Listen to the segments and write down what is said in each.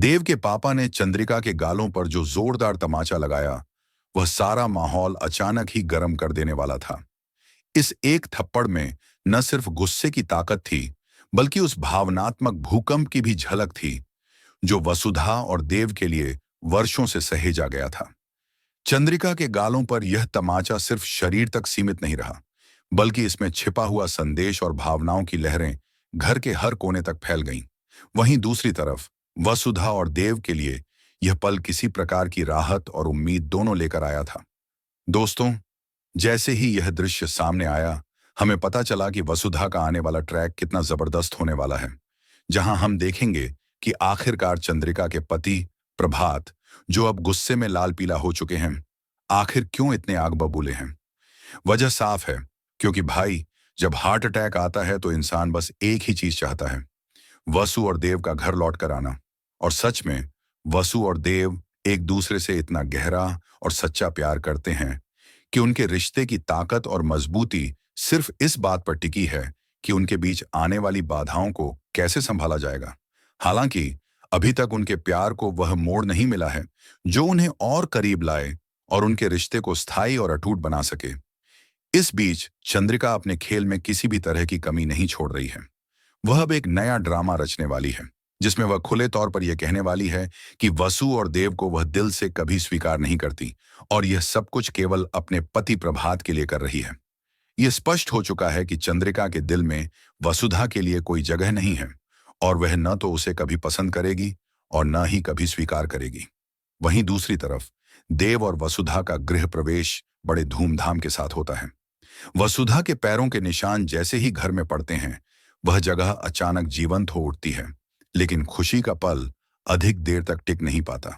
देव के पापा ने चंद्रिका के गालों पर जो जोरदार तमाचा लगाया, वह सारा माहौल अचानक ही गर्म कर देने वाला था। इस एक थप्पड़ में न सिर्फ गुस्से की ताकत थी, बल्कि उस भावनात्मक भूकंप की भी झलक थी जो वसुधा और देव के लिए वर्षों से सहेजा गया था। चंद्रिका के गालों पर यह तमाचा सिर्फ शरीर तक सीमित नहीं रहा, बल्कि इसमें छिपा हुआ संदेश और भावनाओं की लहरें घर के हर कोने तक फैल गईं। वहीं दूसरी तरफ वसुधा और देव के लिए यह पल किसी प्रकार की राहत और उम्मीद दोनों लेकर आया था। दोस्तों, जैसे ही यह दृश्य सामने आया, हमें पता चला कि वसुधा का आने वाला ट्रैक कितना जबरदस्त होने वाला है, जहां हम देखेंगे कि आखिरकार चंद्रिका के पति प्रभात, जो अब गुस्से में लाल पीला हो चुके हैं, आखिर क्यों इतने आग बबूले हैं। वजह साफ है, क्योंकि भाई, जब हार्ट अटैक आता है तो इंसान बस एक ही चीज चाहता है, वसु और देव का घर लौट कर आना। और सच में वसु और देव एक दूसरे से इतना गहरा और सच्चा प्यार करते हैं कि उनके रिश्ते की ताकत और मजबूती सिर्फ इस बात पर टिकी है कि उनके बीच आने वाली बाधाओं को कैसे संभाला जाएगा। हालांकि अभी तक उनके प्यार को वह मोड़ नहीं मिला है जो उन्हें और करीब लाए और उनके रिश्ते को स्थायी और अटूट बना सके। इस बीच चंद्रिका अपने खेल में किसी भी तरह की कमी नहीं छोड़ रही है। वह अब एक नया ड्रामा रचने वाली है, जिसमें वह खुले तौर पर यह कहने वाली है कि वसु और देव को वह दिल से कभी स्वीकार नहीं करती और यह सब कुछ केवल अपने पति प्रभात के लिए कर रही है। यह स्पष्ट हो चुका है कि चंद्रिका के दिल में वसुधा के लिए कोई जगह नहीं है और वह न तो उसे कभी पसंद करेगी और न ही कभी स्वीकार करेगी। वहीं दूसरी तरफ देव और वसुधा का गृह प्रवेश बड़े धूमधाम के साथ होता है। वसुधा के पैरों के निशान जैसे ही घर में पड़ते हैं, वह जगह अचानक जीवंत हो उठती है। लेकिन खुशी का पल अधिक देर तक टिक नहीं पाता,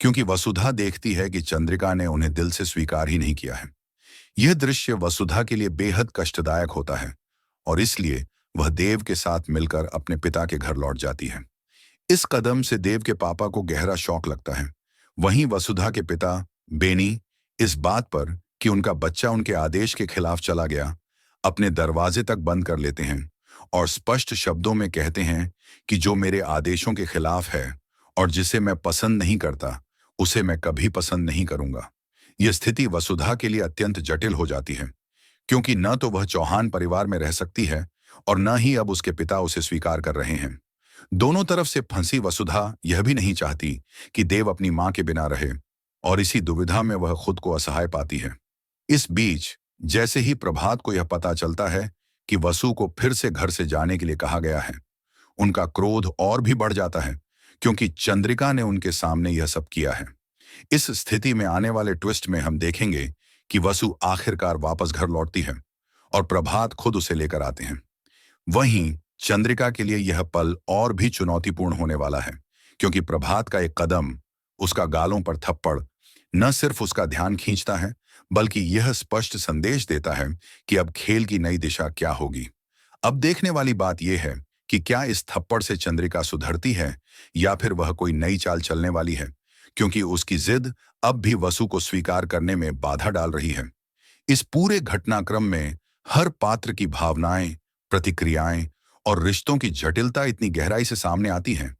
क्योंकि वसुधा देखती है कि चंद्रिका ने उन्हें दिल से स्वीकार ही नहीं किया है। यह दृश्य वसुधा के लिए बेहद कष्टदायक होता है और इसलिए वह देव के साथ मिलकर अपने पिता के घर लौट जाती है। इस कदम से देव के पापा को गहरा शौक लगता है। वहीं वसुधा के पिता बेनी इस बात पर कि उनका बच्चा उनके आदेश के खिलाफ चला गया, अपने दरवाजे तक बंद कर लेते हैं और स्पष्ट शब्दों में कहते हैं कि जो मेरे आदेशों के खिलाफ है और जिसे मैं पसंद नहीं करता, उसे मैं कभी पसंद नहीं करूंगा। यह स्थिति वसुधा के लिए अत्यंत जटिल हो जाती है, क्योंकि न तो वह चौहान परिवार में रह सकती है और न ही अब उसके पिता उसे स्वीकार कर रहे हैं। दोनों तरफ से फंसी वसुधा यह भी नहीं चाहती कि देव अपनी मां के बिना रहे और इसी दुविधा में वह खुद को असहाय पाती है। इस बीच जैसे ही प्रभात को यह पता चलता है कि वसु को फिर से घर से जाने के लिए कहा गया है, उनका क्रोध और भी बढ़ जाता है, क्योंकि चंद्रिका ने उनके सामने यह सब किया है। इस स्थिति में आने वाले ट्विस्ट में हम देखेंगे कि वसु आखिरकार वापस घर लौटती है और प्रभात खुद उसे लेकर आते हैं। वहीं चंद्रिका के लिए यह पल और भी चुनौतीपूर्ण होने वाला है, क्योंकि प्रभात का एक कदम, उसका गालों पर थप्पड़, न सिर्फ उसका ध्यान खींचता है, बल्कि यह स्पष्ट संदेश देता है कि अब खेल की नई दिशा क्या होगी। अब देखने वाली बात यह है कि क्या इस थप्पड़ से चंद्रिका सुधरती है या फिर वह कोई नई चाल चलने वाली है, क्योंकि उसकी जिद अब भी वसु को स्वीकार करने में बाधा डाल रही है। इस पूरे घटनाक्रम में हर पात्र की भावनाएं, प्रतिक्रियाएं और रिश्तों की जटिलता इतनी गहराई से सामने आती है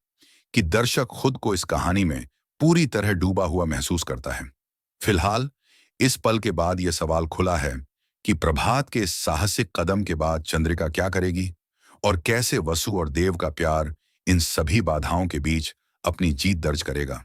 कि दर्शक खुद को इस कहानी में पूरी तरह डूबा हुआ महसूस करता है। फिलहाल इस पल के बाद यह सवाल खुला है कि प्रभात के इस साहसिक कदम के बाद चंद्रिका क्या करेगी और कैसे वसु और देव का प्यार इन सभी बाधाओं के बीच अपनी जीत दर्ज करेगा।